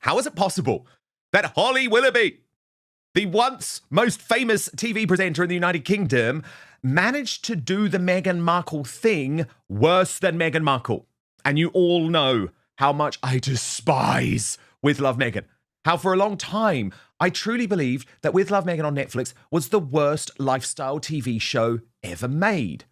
How is it possible that Holly Willoughby, the once most famous TV presenter in the United Kingdom, managed to do the Meghan Markle thing worse than Meghan Markle? And you all know how much I despise With Love Meghan. How for a long time, I truly believed that With Love Meghan on Netflix was the worst lifestyle TV show ever made.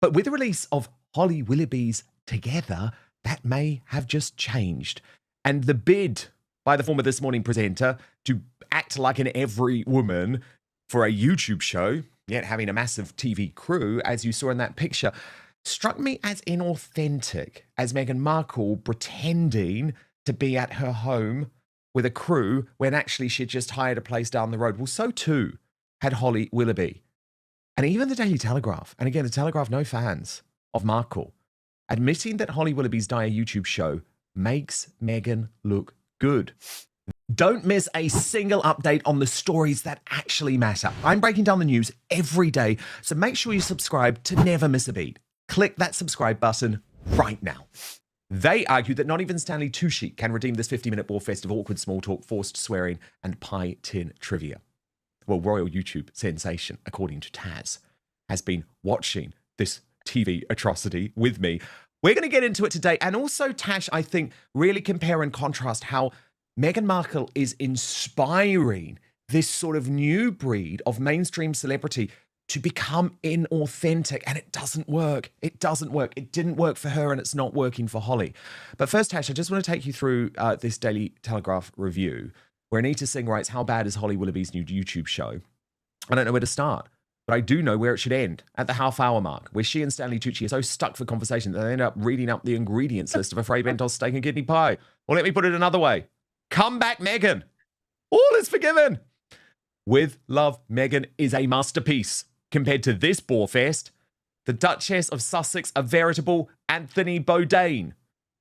But with the release of Holly Willoughby's Together, that may have just changed. And the bid by the former This Morning presenter to act like an every woman for a YouTube show, yet having a massive TV crew, as you saw in that picture, struck me as inauthentic, as Meghan Markle pretending to be at her home with a crew when actually she'd just hired a place down the road. Well, so too had Holly Willoughby. And even the Daily Telegraph, and again, the Telegraph, no fans of Markle, admitting that Holly Willoughby's dire YouTube show makes Meghan look good. Don't miss a single update on the stories that actually matter. I'm breaking down the news every day, so make sure you subscribe to never miss a beat. Click that subscribe button right now. They argue that not even Stanley Tucci can redeem this 50-minute bore fest of awkward small talk, forced swearing, and pie tin trivia. Well, Royal YouTube sensation, according to Taz, has been watching this TV atrocity with me. We're going to get into it today. And also, Tash, I think, really compare and contrast how Meghan Markle is inspiring this sort of new breed of mainstream celebrity to become inauthentic. And it doesn't work. It doesn't work. It didn't work for her, and it's not working for Holly. But first, Tash, I just want to take you through this Daily Telegraph review where Anita Singh writes, how bad is Holly Willoughby's new YouTube show? I don't know where to start, but I do know where it should end, at the half-hour mark, where she and Stanley Tucci are so stuck for conversation that they end up reading up the ingredients list of a Frey Bentos steak and kidney pie. Or let me put it another way. Come back, Meghan. All is forgiven. With Love Meghan is a masterpiece. Compared to this borefest, the Duchess of Sussex, a veritable Anthony Bourdain.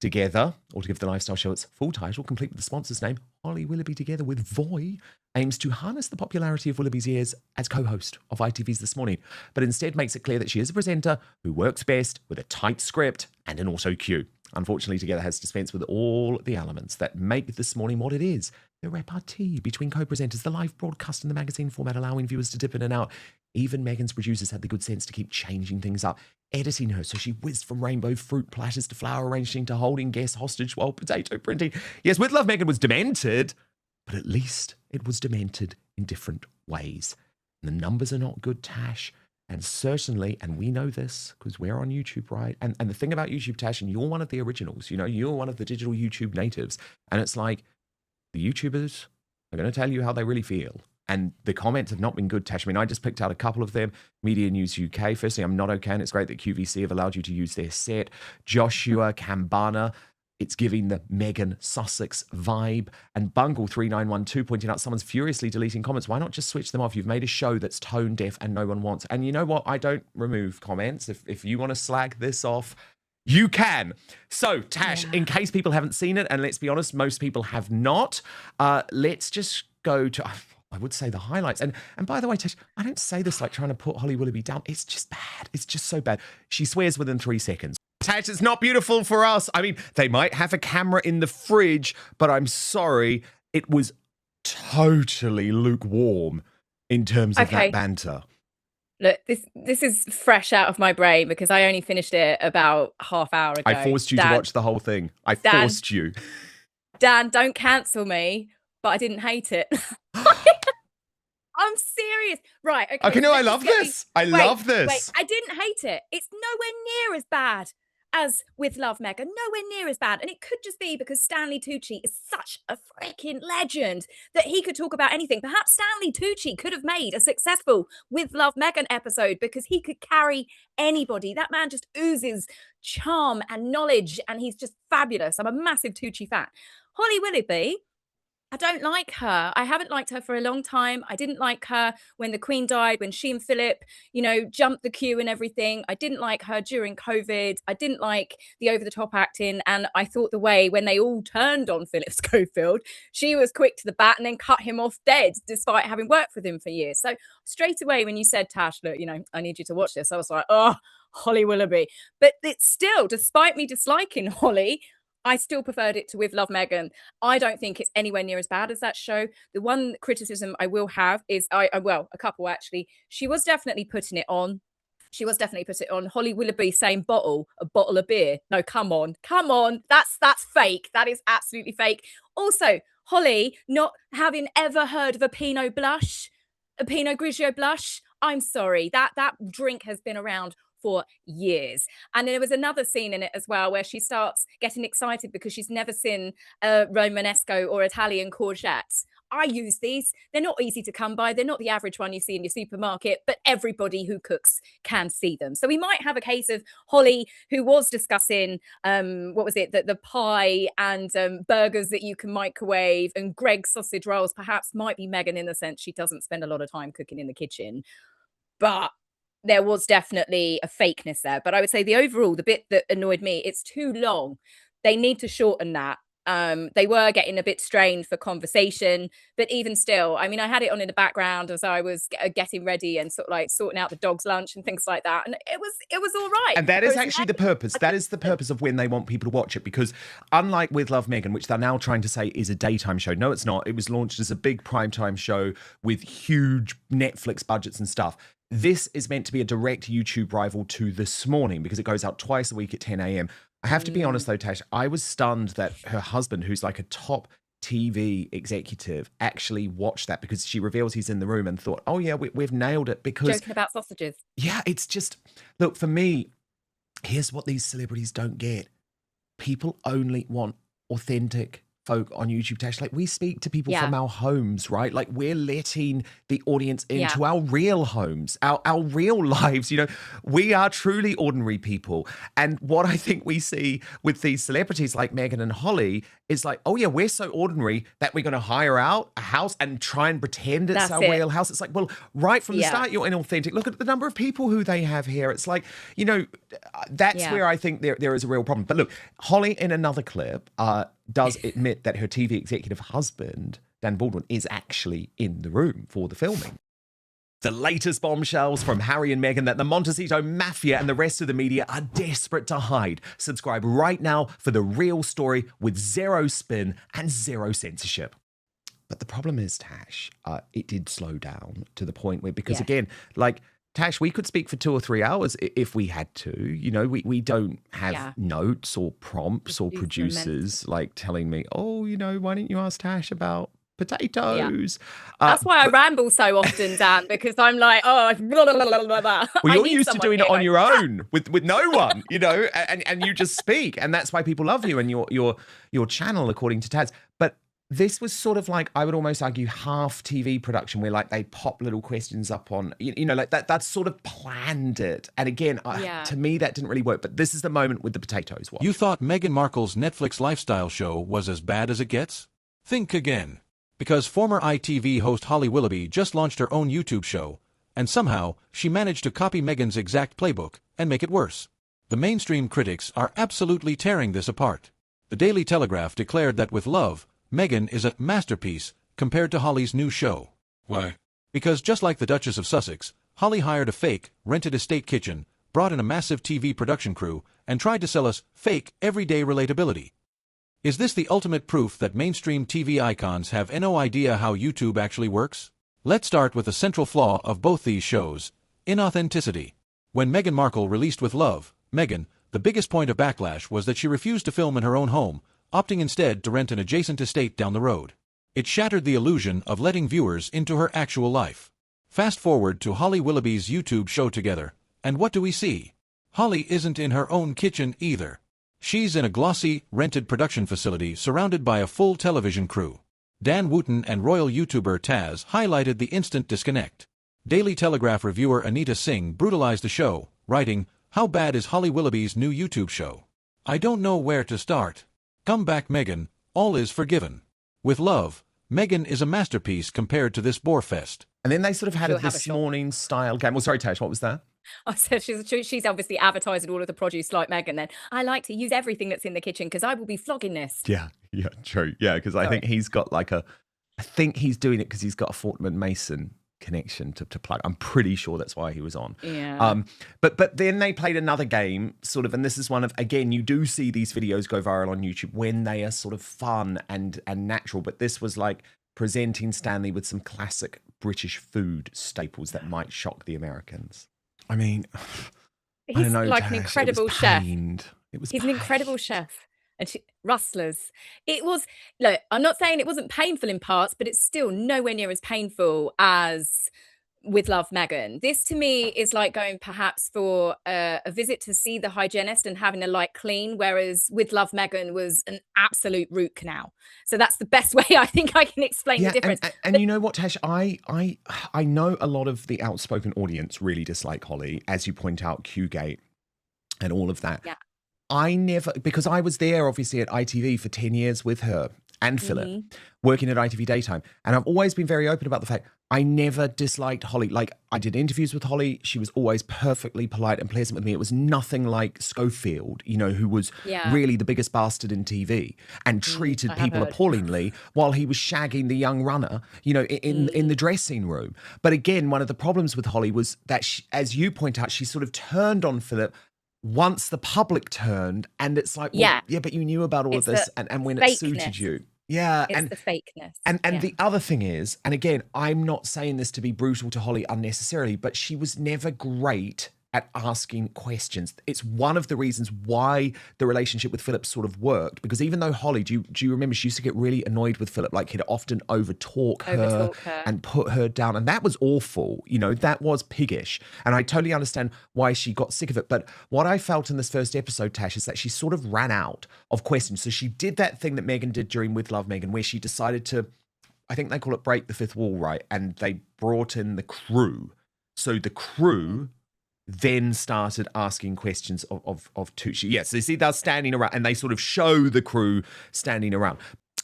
Together, or to give the lifestyle show its full title, complete with the sponsor's name, Holly Willoughby Together with Voy, aims to harness the popularity of Willoughby's years as co-host of ITV's This Morning, but instead makes it clear that she is a presenter who works best with a tight script and an auto cue. Unfortunately, Together has dispensed with all the elements that make This Morning what it is. The repartee between co-presenters, the live broadcast and the magazine format allowing viewers to dip in and out. Even Meghan's producers had the good sense to keep changing things up, editing her so she whizzed from rainbow fruit platters to flower arranging to holding guests hostage while potato printing. Yes, With Love Meghan was demented, but at least it was demented in different ways. And the numbers are not good, Tash. And certainly, and we know this because we're on YouTube, right? And the thing about YouTube, Tash, and you're one of the originals, you know, you're one of the digital YouTube natives. And it's like, the YouTubers are going to tell you how they really feel. And the comments have not been good, Tash. I mean, I just picked out a couple of them. Media News UK. Firstly, I'm not okay, and it's great that QVC have allowed you to use their set. Joshua Kambana, it's giving the Meghan Sussex vibe. And Bungle3912 pointing out someone's furiously deleting comments. Why not just switch them off? You've made a show that's tone deaf and no one wants. And you know what? I don't remove comments. If you want to slag this off, you can. So, Tash, in case people haven't seen it, and let's be honest, most people have not, let's just go to, I would say, the highlights. And by the way, Tash, I don't say this like trying to put Holly Willoughby down. It's just bad. It's just so bad. She swears within 3 seconds. Tash, it's not beautiful for us. I mean, they might have a camera in the fridge, but I'm sorry, it was totally lukewarm in terms of that banter. Look, this is fresh out of my brain because I only finished it about half hour ago. I forced you to watch the whole thing. I forced you. Dan, don't cancel me, but I didn't hate it. I'm serious. Right. Okay, no, I love this. I love this. Wait, I didn't hate it. It's nowhere near as bad as With Love Meghan. Nowhere near as bad. And it could just be because Stanley Tucci is such a freaking legend that he could talk about anything. Perhaps Stanley Tucci could have made a successful With Love Meghan episode because he could carry anybody. That man just oozes charm and knowledge, and he's just fabulous. I'm a massive Tucci fan. Holly Willoughby, I don't like her. I haven't liked her for a long time. I didn't like her when the Queen died, when she and Philip, you know, jumped the queue and everything. I didn't like her during COVID. I didn't like the over-the-top acting. And I thought the way when they all turned on Philip Schofield, she was quick to the bat and then cut him off dead, despite having worked with him for years. So straight away when you said, Tash, look, you know, I need you to watch this, I was like, oh, Holly Willoughby. But it's still, despite me disliking Holly, I still preferred it to With Love Meghan. I don't think it's anywhere near as bad as that show. The one criticism I will have is well, a couple actually. She was definitely putting it on. She was definitely putting it on. Holly Willoughby saying a bottle of beer. No, come on, come on. That's fake. That is absolutely fake. Also, Holly not having ever heard of a Pinot blush, a Pinot Grigio blush. I'm sorry. That drink has been around for years. And there was another scene in it as well where she starts getting excited because she's never seen a Romanesco or Italian courgettes. I use these. They're not easy to come by. They're not the average one you see in your supermarket, but everybody who cooks can see them. So we might have a case of Holly, who was discussing, what was it, the pie and burgers that you can microwave and Greg's sausage rolls, perhaps might be Meghan in the sense she doesn't spend a lot of time cooking in the kitchen. But there was definitely a fakeness there. But I would say the bit that annoyed me, it's too long. They need to shorten that. They were getting a bit strained for conversation, but even still, I mean, I had it on in the background as I was getting ready and sort of like sorting out the dog's lunch and things like that, and it was all right. And that is actually the purpose. That is the purpose of when they want people to watch it, because unlike With Love Meghan, which they're now trying to say is a daytime show, no, it's not. It was launched as a big primetime show with huge Netflix budgets and stuff. This is meant to be a direct YouTube rival to This Morning because it goes out twice a week at 10 a.m. I have to be honest, though, Tash, I was stunned that her husband, who's like a top TV executive, actually watched that because she reveals he's in the room and thought, oh, yeah, we've nailed it. Because joking about sausages. Yeah, it's just, look, for me, here's what these celebrities don't get. People only want authentic folk on YouTube, Tash. Like, we speak to people from our homes, right? Like, we're letting the audience into our real homes, our real lives. You know, we are truly ordinary people. And what I think we see with these celebrities like Meghan and Holly is like, oh yeah, we're so ordinary that we're going to hire out a house and try and pretend it's our real house. It's like, well, right from the start, you're inauthentic. Look at the number of people who they have here. It's like, you know, that's where I think there is a real problem. But look, Holly in another clip does admit that her TV executive husband, Dan Wootton, is actually in the room for the filming. The latest bombshells from Harry and Meghan that the Montecito Mafia and the rest of the media are desperate to hide. Subscribe right now for the real story with zero spin and zero censorship. But the problem is, Tash, it did slow down to the point where, because again, like, Tash, we could speak for 2 or 3 hours if we had to. You know, we don't have notes or prompts or producers like telling me, oh, you know, why didn't you ask Tash about potatoes? That's why I ramble so often, Dan, because I'm like, oh, blah, blah, blah, blah, blah. Well, you're used to doing it on your own with no one, you know, and you just speak, and that's why people love you and your channel, according to Taz. But this was sort of like, I would almost argue, half TV production where like they pop little questions up on, you know, like that's sort of planned it. And again, to me, that didn't really work. But this is the moment with the potatoes. Watch. You thought Meghan Markle's Netflix lifestyle show was as bad as it gets? Think again. Because former ITV host Holly Willoughby just launched her own YouTube show, and somehow she managed to copy Meghan's exact playbook and make it worse. The mainstream critics are absolutely tearing this apart. The Daily Telegraph declared that With Love, Meghan is a masterpiece compared to Holly's new show. Why? Because just like the Duchess of Sussex, Holly hired a fake, rented estate kitchen, brought in a massive TV production crew, and tried to sell us fake, everyday relatability. Is this the ultimate proof that mainstream TV icons have no idea how YouTube actually works? Let's start with the central flaw of both these shows: inauthenticity. When Meghan Markle released With Love, Meghan, the biggest point of backlash was that she refused to film in her own home, opting instead to rent an adjacent estate down the road. It shattered the illusion of letting viewers into her actual life. Fast forward to Holly Willoughby's YouTube show together, and what do we see? Holly isn't in her own kitchen either. She's in a glossy, rented production facility surrounded by a full television crew. Dan Wootton and Royal YouTuber Taz highlighted the instant disconnect. Daily Telegraph reviewer Anita Singh brutalized the show, writing, "How bad is Holly Willoughby's new YouTube show? I don't know where to start. Come back, Meghan, all is forgiven. With Love, Meghan is a masterpiece compared to this borefest." And then they sort of had a This Morning style game. Well, sorry, Tash, what was that? I said she's obviously advertising all of the produce like Meghan then. I like to use everything that's in the kitchen because I will be flogging this. Yeah, true. Yeah, because I think he's got like I think he's doing it because he's got a Fortnum & Mason connection to plug. I'm pretty sure that's why he was on. Yeah. But then they played another game, sort of, and this is one of, again, you do see these videos go viral on YouTube when they are sort of fun and natural. But this was like presenting Stanley with some classic British food staples that might shock the Americans. I mean, He's I don't know, like an Tash, incredible it was chef. pained. It was He's an incredible chef. And Rustlers. It was, look, I'm not saying it wasn't painful in parts, but it's still nowhere near as painful as with Love Meghan. This to me is like going perhaps for a visit to see the hygienist and having a light clean, whereas with Love Meghan was an absolute root canal. So that's the best way I think I can explain the difference. And you know what, Tash, I know a lot of the outspoken audience really dislike Holly, as you point out, Q-Gate and all of that. Yeah. I never, because I was there obviously at ITV for 10 years with her and Philip, working at ITV Daytime. And I've always been very open about the fact I never disliked Holly. Like, I did interviews with Holly. She was always perfectly polite and pleasant with me. It was nothing like Schofield, you know, who was really the biggest bastard in TV and treated people appallingly while he was shagging the young runner, you know, in the dressing room. But again, one of the problems with Holly was that, she, as you point out, she sort of turned on Philip once the public turned, and it's like, well, yeah, but you knew about all of this, and when it suited you. Yeah. It's the fakeness. And the other thing is, and again, I'm not saying this to be brutal to Holly unnecessarily, but she was never great at asking questions. It's one of the reasons why the relationship with Philip sort of worked, because even though Holly, do you remember, she used to get really annoyed with Philip, like he'd often overtalk her and put her down, and that was awful, you know, that was piggish, and I totally understand why she got sick of it. But what I felt in this first episode, Tash, is that she sort of ran out of questions. So she did that thing that Meghan did during With Love Meghan, where she decided to, I think they call it break the fifth wall, right? And they brought in the crew. So the crew then started asking questions of Tucci. Yes, so you see they're standing around, and they sort of show the crew standing around.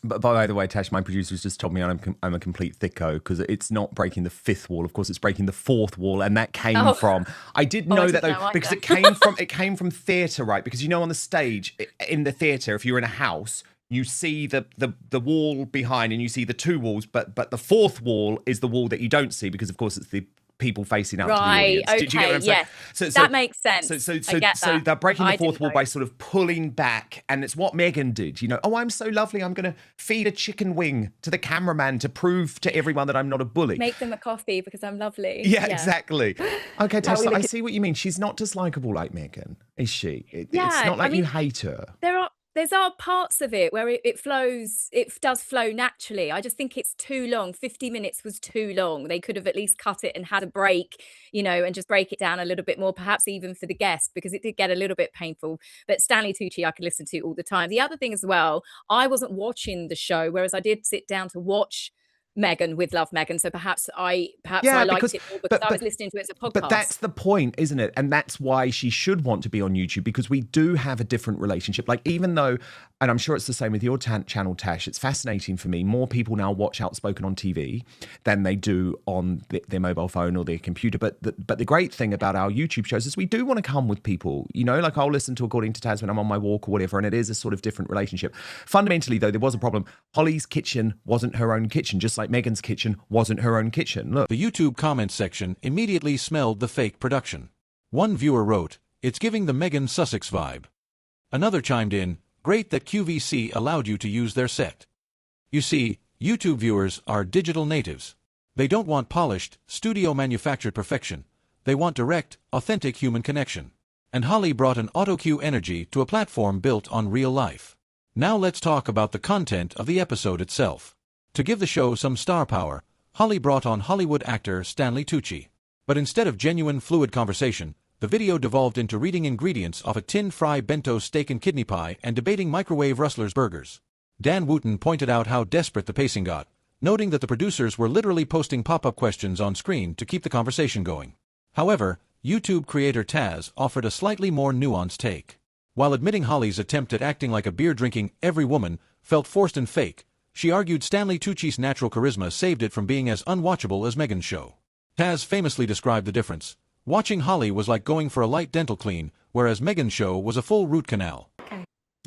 But by the way, Tash, my producers just told me I'm a complete thicko, because it's not breaking the fifth wall. Of course, it's breaking the fourth wall, and that came from. I did know that though, because it came from theatre, right? Because you know, on the stage in the theatre, if you're in a house, you see the wall behind, and you see the two walls, but the fourth wall is the wall that you don't see, because of course it's the people facing out to the audience. Okay, Do you get what I'm saying? So that makes sense. So they're breaking the fourth wall by sort of pulling back, and it's what Meghan did. You know, oh, I'm so lovely, I'm going to feed a chicken wing to the cameraman to prove to everyone that I'm not a bully. Make them a coffee because I'm lovely. Yeah. Exactly. Okay, Tash, so I see what you mean. She's not dislikable like Meghan, is she? It's not like you hate her. There's parts of it where it does flow naturally. I just think it's too long. 50 minutes was too long. They could have at least cut it and had a break, you know, and just break it down a little bit more, perhaps even for the guest, because it did get a little bit painful. But Stanley Tucci, I could listen to all the time. The other thing as well, I wasn't watching the show, whereas I did sit down to watch Meghan with Love Meghan, so perhaps I liked it more because I was listening to it as a podcast. But that's the point, isn't it? And that's why she should want to be on YouTube, because we do have a different relationship. Like, even though, and I'm sure it's the same with your channel, Tash, it's fascinating for me, more people now watch Outspoken on TV than they do on their mobile phone or their computer. But the great thing about our YouTube shows is we do want to come with people, you know, like I'll listen to According to Taz when I'm on my walk or whatever, and it is a sort of different relationship. Fundamentally, though, there was a problem. Holly's kitchen wasn't her own kitchen, just like Meghan's kitchen wasn't her own kitchen. Look. The YouTube comments section immediately smelled the fake production. One viewer wrote, "It's giving the Meghan Sussex vibe." Another chimed in, "Great that QVC allowed you to use their set." You see, YouTube viewers are digital natives. They don't want polished, studio-manufactured perfection. They want direct, authentic human connection. And Holly brought an auto-cue energy to a platform built on real life. Now let's talk about the content of the episode itself. To give the show some star power, Holly brought on Hollywood actor Stanley Tucci. But instead of genuine fluid conversation, the video devolved into reading ingredients off a tin fry bento steak and kidney pie and debating microwave Rustler's burgers. Dan Wootton pointed out how desperate the pacing got, noting that the producers were literally posting pop-up questions on screen to keep the conversation going. However, YouTube creator Taz offered a slightly more nuanced take. While admitting Holly's attempt at acting like a beer-drinking every woman felt forced and fake, she argued Stanley Tucci's natural charisma saved it from being as unwatchable as Meghan's show. Taz famously described the difference. Watching Holly was like going for a light dental clean, whereas Meghan's show was a full root canal.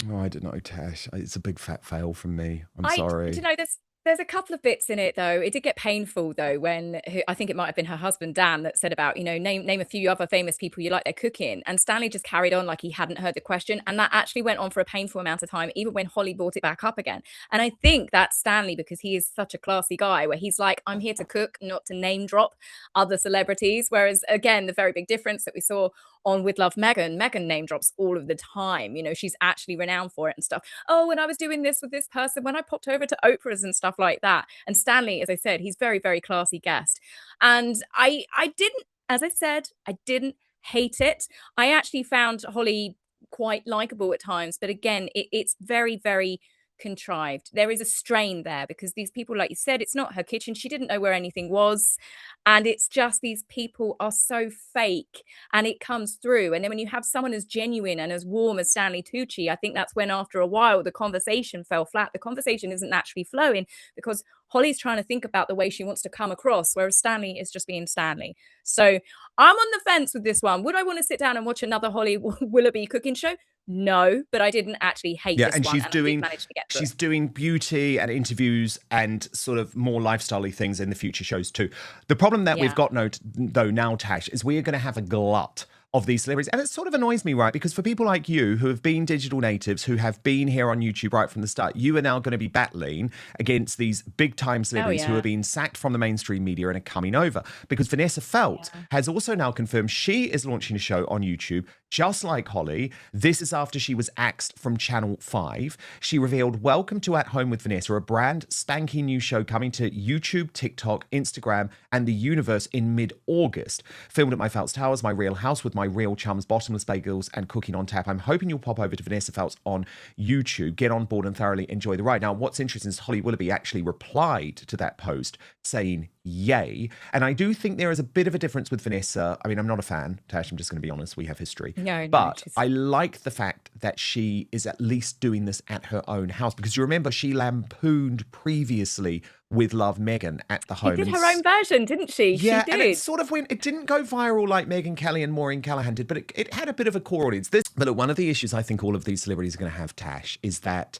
Oh, I don't know, Tash. It's a big fat fail from me. I'm sorry. You know, There's a couple of bits in it though. It did get painful though when I think it might have been her husband Dan that said about, name a few other famous people you like their cooking. And Stanley just carried on like he hadn't heard the question. And that actually went on for a painful amount of time, even when Holly brought it back up again. And I think that's Stanley because he is such a classy guy where he's like, I'm here to cook, not to name drop other celebrities. Whereas again, the very big difference that we saw on With Love Meghan name drops all of the time. She's actually renowned for it and stuff. Oh, when I was doing this with this person, when I popped over to Oprah's and stuff like that. And Stanley, as I said, he's very, very classy guest. And I didn't, as I said, I didn't hate it. I actually found Holly quite likable at times. But again, it's very, very contrived. There is a strain there because these people, like you said, it's not her kitchen. She didn't know where anything was. And it's just these people are so fake and it comes through. And then when you have someone as genuine and as warm as Stanley Tucci, I think that's when after a while the conversation fell flat. The conversation isn't naturally flowing because Holly's trying to think about the way she wants to come across, whereas Stanley is just being Stanley. So I'm on the fence with this one. Would I want to sit down and watch another Holly Willoughby cooking show? No, but I didn't actually hate this and one. she's and doing I did manage to get through she's doing beauty and interviews and sort of more lifestyle-y things in the future shows too. The problem that we've got though now, Tash, is we are going to have a glut of these celebrities. And it sort of annoys me, right? Because for people like you who have been digital natives, who have been here on YouTube right from the start, you are now going to be battling against these big time celebrities who are being sacked from the mainstream media and are coming over. Because Vanessa Feltz has also now confirmed she is launching a show on YouTube, just like Holly. This is after she was axed from Channel 5. She revealed Welcome to At Home with Vanessa, a brand spanking new show coming to YouTube, TikTok, Instagram, and the universe in mid-August. Filmed at my Feltz Towers, my real house with my real chums, bottomless bagels, and cooking on tap. I'm hoping you'll pop over to Vanessa Feltz on YouTube, get on board and thoroughly enjoy the ride. Now, what's interesting is Holly Willoughby actually replied to that post saying, yay. And I do think there is a bit of a difference with Vanessa. I mean, I'm not a fan, Tash, I'm just going to be honest. We have history. But I like the fact that she is at least doing this at her own house, because you remember she lampooned previously With Love Meghan at the home. She did her own version, didn't she? Yeah, she did. And it sort of went, it didn't go viral like Megyn Kelly and Maureen Callahan did, but it had a bit of a core audience. But look, one of the issues I think all of these celebrities are going to have, Tash, is that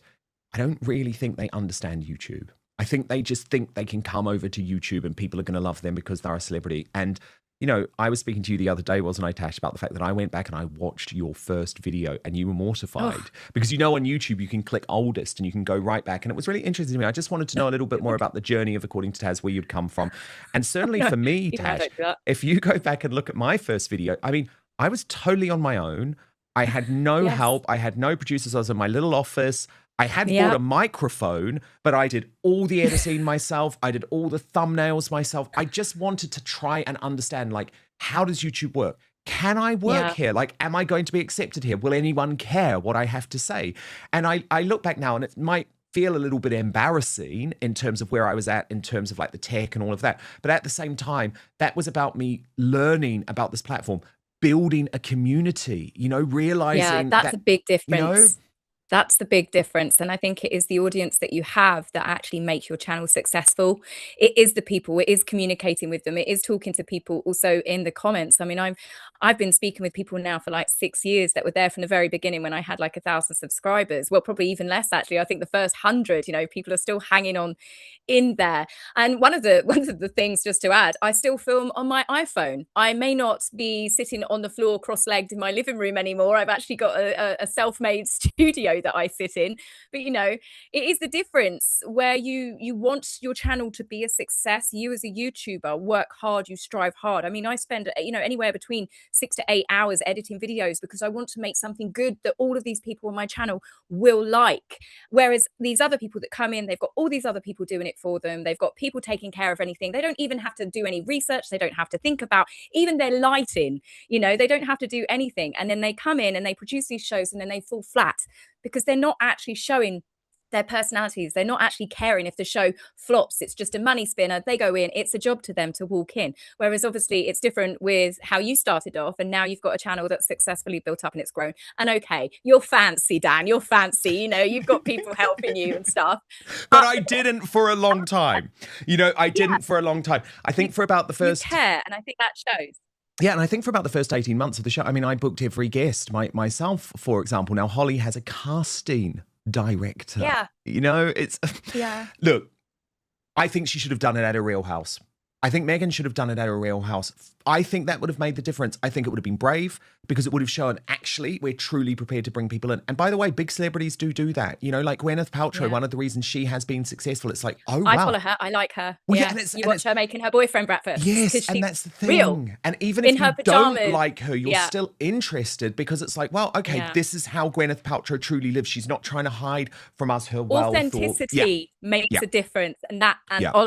I don't really think they understand YouTube. I think they just think they can come over to YouTube and people are going to love them because they're a celebrity. And, I was speaking to you the other day, wasn't I, Tash, about the fact that I went back and I watched your first video and you were mortified. Because on YouTube, you can click oldest and you can go right back. And it was really interesting to me. I just wanted to know a little bit more about the journey of According to Taz, where you'd come from. And certainly for me, Tash, if you go back and look at my first video, I mean, I was totally on my own. I had no help. I had no producers. I was in my little office. I had bought a microphone, but I did all the editing myself. I did all the thumbnails myself. I just wanted to try and understand, like, how does YouTube work? Can I work here? Like, am I going to be accepted here? Will anyone care what I have to say? And I look back now and it might feel a little bit embarrassing in terms of where I was at, in terms of like the tech and all of that. But at the same time, that was about me learning about this platform, building a community, realizing that's a big difference. That's the big difference. And I think it is the audience that you have that actually make your channel successful. It is the people, it is communicating with them, it is talking to people also in the comments. I mean, I've been speaking with people now for like 6 years that were there from the very beginning when I had like 1,000 subscribers. Well, probably even less actually. I think the first 100, people are still hanging on in there. And one of the things, just to add, I still film on my iPhone. I may not be sitting on the floor cross-legged in my living room anymore. I've actually got a self-made studio that I sit in. But it is the difference where you want your channel to be a success. You as a YouTuber work hard, you strive hard. I mean, I spend anywhere between 6 to 8 hours editing videos because I want to make something good that all of these people on my channel will like. Whereas these other people that come in, they've got all these other people doing it for them. They've got people taking care of anything. They don't even have to do any research. They don't have to think about even their lighting. They don't have to do anything. And then they come in and they produce these shows and then they fall flat because they're not actually showing their personalities. They're not actually caring if the show flops. It's just a money spinner. They go in. It's a job to them to walk in. Whereas obviously it's different with how you started off. And now you've got a channel that's successfully built up and it's grown. And okay, you're fancy, Dan. You're fancy. You've got people helping you and stuff. But I didn't for a long time. I didn't for a long time. I think for about the first... You care. And I think that shows. Yeah, and I think for about the first 18 months of the show, I mean, I booked every guest myself, for example. Now, Holly has a casting director. Yeah. It's... Look, I think she should have done it at a real house. I think Meghan should have done it at a real house. I think that would have made the difference. I think it would have been brave because it would have shown, actually, we're truly prepared to bring people in. And by the way, big celebrities do that. You know, like Gwyneth Paltrow, one of the reasons she has been successful, it's like, oh, wow. I follow her. I like her. Well, yeah. You watch her making her boyfriend breakfast. Yes, and that's the thing. Real. And even if you don't like her, you're Yeah. still interested because it's like, well, okay, this is how Gwyneth Paltrow truly lives. She's not trying to hide from us her wealth. Authenticity makes a difference. And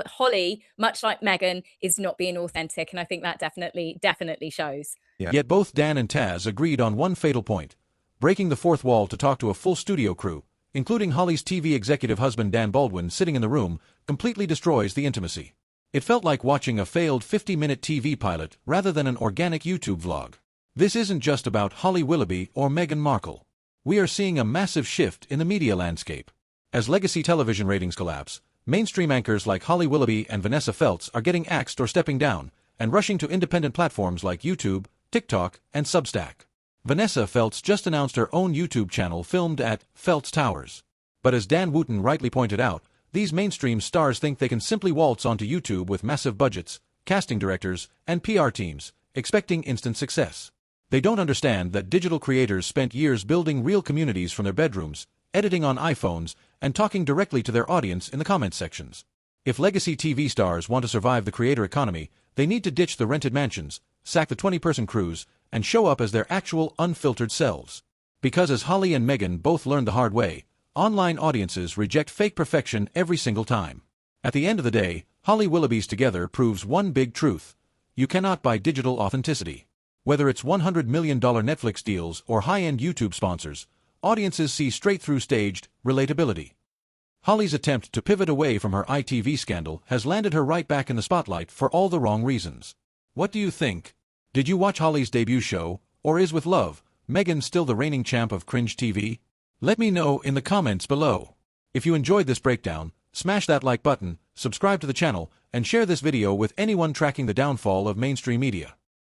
Holly, much like Meghan, is not being authentic. And I think that definitely shows. Yeah. Yet both Dan and Taz agreed on one fatal point: breaking the fourth wall to talk to a full studio crew, including Holly's TV executive husband Dan Baldwin sitting in the room, completely destroys the intimacy. It felt like watching a failed 50-minute TV pilot rather than an organic YouTube vlog. This isn't just about Holly Willoughby or Meghan Markle. We are seeing a massive shift in the media landscape. As legacy television ratings collapse, mainstream anchors like Holly Willoughby and Vanessa Feltz are getting axed or stepping down and rushing to independent platforms like YouTube, TikTok, and Substack. Vanessa Feltz just announced her own YouTube channel filmed at Feltz Towers. But as Dan Wootton rightly pointed out, these mainstream stars think they can simply waltz onto YouTube with massive budgets, casting directors, and PR teams, expecting instant success. They don't understand that digital creators spent years building real communities from their bedrooms, editing on iPhones, and talking directly to their audience in the comment sections. If legacy TV stars want to survive the creator economy, they need to ditch the rented mansions, sack the 20-person crews, and show up as their actual unfiltered selves. Because as Holly and Meghan both learned the hard way, online audiences reject fake perfection every single time. At the end of the day, Holly Willoughby's Together proves one big truth: you cannot buy digital authenticity. Whether it's $100 million Netflix deals or high-end YouTube sponsors, audiences see straight through staged relatability. Holly's attempt to pivot away from her ITV scandal has landed her right back in the spotlight for all the wrong reasons. What do you think? Did you watch Holly's debut show, or is with love, Meghan still the reigning champ of cringe TV? Let me know in the comments below. If you enjoyed this breakdown, smash that like button, subscribe to the channel, and share this video with anyone tracking the downfall of mainstream media.